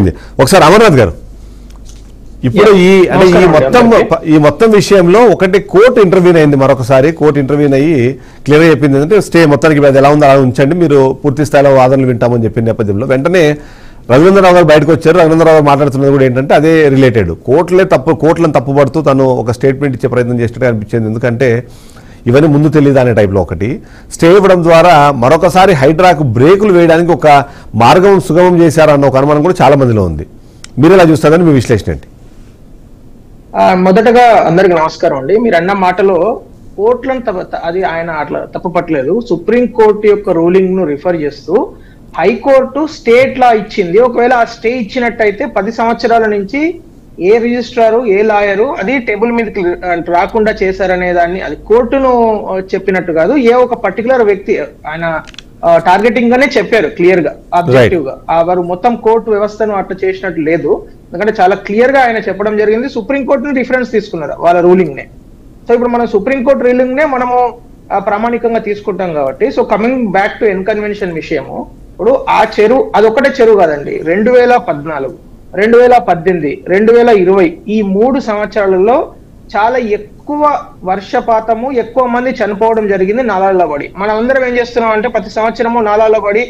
అయిపోయింది. ఒకసారి అమర్నాథ్ గారు, ఇప్పుడు ఈ మొత్తం విషయంలో ఒకటి కోర్టు ఇంటర్వ్యూన్ అయింది, మరొకసారి కోర్టు ఇంటర్వ్యూన్ అయ్యి క్లియర్గా చెప్పింది అంటే స్టే మొత్తానికి అది ఎలా ఉందో అలా ఉంచండి, మీరు పూర్తి స్థాయిలో వాదనలు వింటామని చెప్పిన నేపథ్యంలో వెంటనే రఘునందనరావు గారు బయటకు వచ్చారు. రఘునందనరావు గారు మాట్లాడుతున్నది కూడా ఏంటంటే అదే రిలేటెడ్, కోర్టులను తప్పుపడుతూ తను ఒక స్టేట్మెంట్ ఇచ్చే ప్రయత్నం చేసినట్టు అనిపించింది. ఎందుకంటే ఇవన్నీ ముందు తెలియదు అనే టైప్లో ఒకటి స్టే ఇవ్వడం ద్వారా మరొకసారి హైడ్రాకు బ్రేకులు వేయడానికి ఒక మార్గం సుగమం చేశారన్న ఒక అనుమానం కూడా చాలా మందిలో ఉంది. మీరు ఎలా చూస్తారని మీ విశ్లేషణ ఏంటి? మొదటగా అందరికి నమస్కారం అండి. మీరు అన్న మాటలో కోర్టులను అది ఆయన అట్లా తప్పుపట్టలేదు. సుప్రీం కోర్టు యొక్క రూలింగ్ ను రిఫర్ చేస్తూ హైకోర్టు స్టేట్ లా ఇచ్చింది. ఒకవేళ ఆ స్టే ఇచ్చినట్టయితే 10 సంవత్సరాల నుంచి ఏ రిజిస్ట్రారు ఏ లాయరు అది టేబుల్ మీదకి రాకుండా చేశారనే దాన్ని అది కోర్టును చెప్పినట్టు కాదు, ఏ ఒక పర్టికులర్ వ్యక్తి ఆయన టార్గెటింగ్ గానే చెప్పారు క్లియర్ గా, ఆబ్జెక్టివ్ గా. వారు మొత్తం కోర్టు వ్యవస్థను అట్లా చేసినట్టు లేదు, ఎందుకంటే చాలా క్లియర్ గా ఆయన చెప్పడం జరిగింది. సుప్రీంకోర్టుని రిఫరెన్స్ తీసుకున్నారు వాళ్ళ రూలింగ్ నే. సో ఇప్పుడు మనం సుప్రీంకోర్టు రూలింగ్ నే మనము ప్రామాణికంగా తీసుకుంటాం కాబట్టి. So coming back to N Convention విషయము, ఇప్పుడు ఆ చెరువు అదొక్కటే చెరువు కాదండి. 2014, 2018, 2020 ఈ 3 సంవత్సరాలలో చాలా ఎక్కువ వర్షపాతము, ఎక్కువ మంది చనిపోవడం జరిగింది నాలాల్లో పడి. మనం అందరం ఏం చేస్తున్నాం అంటే ప్రతి సంవత్సరము నాలాల్లో పడి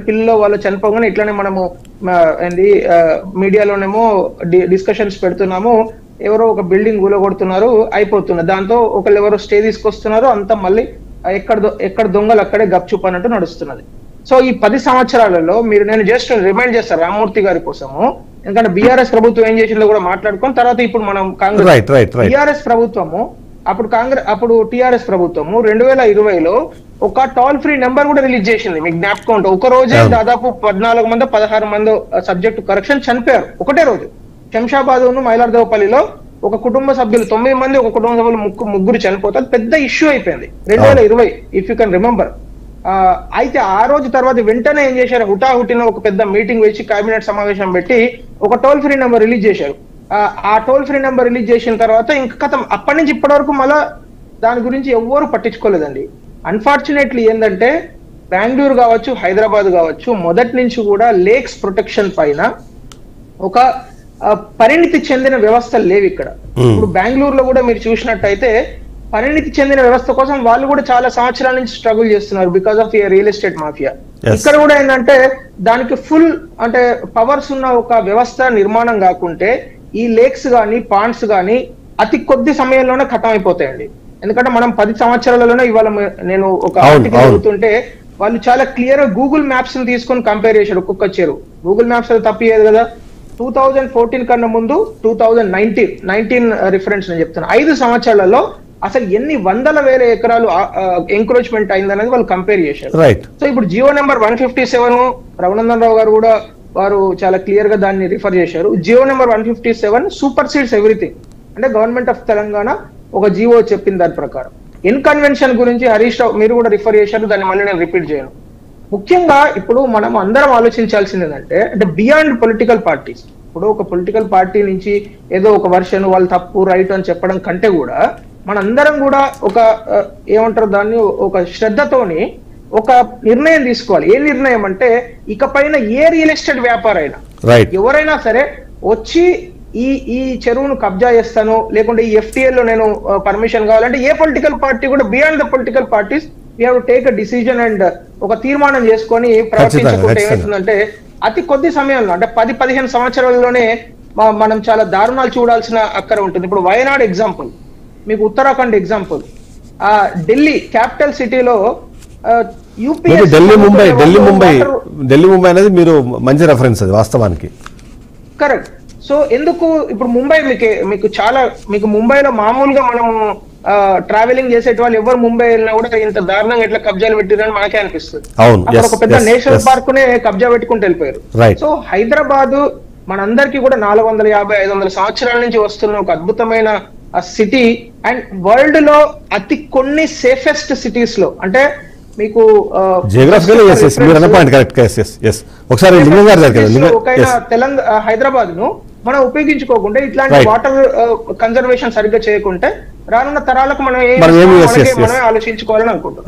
పిల్లలు వాళ్ళు చనిపోగానే ఇట్లానే మనము మీడియాలోనేమో డిస్కషన్స్ పెడుతున్నాము, ఎవరో ఒక బిల్డింగ్ కూలగొడుతున్నారు అయిపోతున్నారు, దాంతో ఒకళ్ళు ఎవరో స్టే తీసుకొస్తున్నారు, అంతా మళ్ళీ ఎక్కడ దొంగలు అక్కడే గప్చుప్ అన్నట్టు నడుస్తున్నది. సో ఈ 10 సంవత్సరాలలో నేను జస్ట్ రిమైండ్ చేస్తాను రామ్మూర్తి గారి కోసము, ఎందుకంటే బీఆర్ఎస్ ప్రభుత్వం ఏం చేసిందో కూడా మాట్లాడుకొని తర్వాత ఇప్పుడు మనం కాంగ్రెస్ బీఆర్ఎస్ ప్రభుత్వము అప్పుడు టీఆర్ఎస్ ప్రభుత్వము 2020లో ఒక టోల్ ఫ్రీ నెంబర్ కూడా రిలీజ్ చేసింది. మీకు జ్ఞాపకం ఉంటే ఒక రోజే దాదాపు 14 మంది 16 మంది సబ్జెక్టు కరెక్షన్ చనిపోయారు ఒకటే రోజు. శంషాబాద్ మైలార్దేవపల్లిలో ఒక కుటుంబ సభ్యులు 9 మంది, ఒక కుటుంబ సభ్యులు ముగ్గురు చనిపోతారు, పెద్ద ఇష్యూ అయిపోయింది 2020 ఇఫ్ యూ కెన్ రిమెంబర్. అయితే ఆ రోజు తర్వాత వెంటనే ఏం చేశారు, హుటాహుటిన ఒక పెద్ద మీటింగ్ వేసి కేబినెట్ సమావేశం పెట్టి ఒక టోల్ ఫ్రీ నెంబర్ రిలీజ్ చేశారు. ఆ టోల్ ఫ్రీ నెంబర్ రిలీజ్ చేసిన తర్వాత ఇంకా కథం అప్పటి నుంచి ఇప్పటి వరకు మళ్ళా దాని గురించి ఎవ్వరూ పట్టించుకోలేదండి. అన్ఫార్చునేట్లీ ఏంటంటే బెంగళూరు కావచ్చు, హైదరాబాద్ కావచ్చు, మొదటి నుంచి కూడా లేక్స్ ప్రొటెక్షన్ పైన ఒక పరిణితి చెందిన వ్యవస్థలు లేవు ఇక్కడ. ఇప్పుడు బెంగళూరులో కూడా మీరు చూసినట్టయితే పరిణితి చెందిన వ్యవస్థ కోసం వాళ్ళు కూడా చాలా సంవత్సరాల నుంచి స్ట్రగుల్ చేస్తున్నారు because of real estate mafia. ఇక్కడ కూడా ఏంటంటే దానికి ఫుల్ అంటే పవర్స్ ఉన్న ఒక వ్యవస్థ నిర్మాణం కాకుంటే ఈ లేక్స్ గానీ పాండ్స్ గానీ అతి కొద్ది సమయంలోనే ఖతం అయిపోతాయండి. ఎందుకంటే మనం 10 సంవత్సరాలలోనే ఇవాళ నేను ఒక ఆర్టికల్ చదువుతుంటే వాళ్ళు చాలా క్లియర్ గా గూగుల్ మ్యాప్స్ ని తీసుకొని కంపేర్ చేశారు ఒక్కొక్క చెరువు. గూగుల్ మ్యాప్స్ అది తప్పియదు కదా. 2014 కన్నా ముందు 2019 రిఫరెన్స్ నేను చెప్తున్నా, 5 సంవత్సరాలలో అసలు ఎన్ని వందల వేల ఎకరాలు ఎంక్రోచ్మెంట్ అయిందనేది వాళ్ళు కంపేర్ చేశారు. సో ఇప్పుడు జియో నెంబర్ 157 రఘునందనరావు గారు కూడా వారు చాలా క్లియర్ గా దాన్ని రిఫర్ చేశారు. GO number 157 super seeds everything. అంటే గవర్నమెంట్ ఆఫ్ తెలంగాణ ఒక జియో చెప్పిన దాని ప్రకారం. ఇన్కన్వెన్షన్ గురించి హరీష్ రావు మీరు కూడా రిఫర్ చేశారు, దాన్ని మళ్ళీ నేను రిపీట్ చేయను. ముఖ్యంగా ఇప్పుడు మనం అందరం ఆలోచించాల్సింది ఏంటంటే బియాండ్ పొలిటికల్ పార్టీస్. ఇప్పుడు ఒక పొలిటికల్ పార్టీ నుంచి ఏదో ఒక వర్షన్ వాళ్ళు తప్పు రైట్ అని చెప్పడం కంటే కూడా మనందరం కూడా ఒక ఏమంటారు దాన్ని ఒక శ్రద్ధతోని ఒక నిర్ణయం తీసుకోవాలి. ఏ నిర్ణయం అంటే ఇకపైన ఏ రియల్ ఎస్టేట్ వ్యాపారైనా ఎవరైనా సరే వచ్చి ఈ చెరువును కబ్జా చేస్తాను లేకుంటే ఈ FTL లో నేను పర్మిషన్ కావాలంటే ఏ పొలిటికల్ పార్టీ కూడా beyond the political parties we have to take a decision and ఒక తీర్మానం చేసుకొని ప్రవర్తించకుండా ఏమవుతుందంటే అతి కొద్ది సమయంలో అంటే 10-15 సంవత్సరాల్లోనే మనం చాలా దారుణాలు చూడాల్సిన అక్కర ఉంటుంది. ఇప్పుడు వయనాడ్ ఎగ్జాంపుల్, మీకు ఉత్తరాఖండ్ ఎగ్జాంపుల్, ఢిల్లీ క్యాపిటల్ సిటీలో ఢిల్లీ ముంబై అనేది మీరు మంచి రెఫరెన్స్ అది వాస్తవానికి కరెక్ట్. సో ఎందుకు ఇప్పుడు ముంబై మీకు ముంబైలో మామూలుగా మనము ట్రావెలింగ్ చేసేట వాళ్ళు ఎవరు ముంబై వెళ్ళినా కూడా ఇంత దారుణంగా ఎట్లా కబ్జాలు పెట్టిరని మనకే అనిపిస్తుంది. అక్కడ ఒక పెద్ద నేషనల్ పార్క్ నే కబ్జా పెట్టుకుంటూ వెళ్ళిపోయారు. సో హైదరాబాద్ మనందరికీ కూడా 450-500 సంవత్సరాల నుంచి వస్తున్న ఒక అద్భుతమైన సిటీ అండ్ వరల్డ్ లో కొన్ని సేఫెస్ట్ సిటీస్ లో అంటే మీకు తెలంగాణ హైదరాబాద్ ను మనం ఉపయోగించుకోకుండా ఇట్లాంటి వాటర్ కన్జర్వేషన్ సరిగ్గా చేయకుంటే రానున్న తరాలకు మనం ఆలోచించుకోవాలని అనుకుంటున్నాం.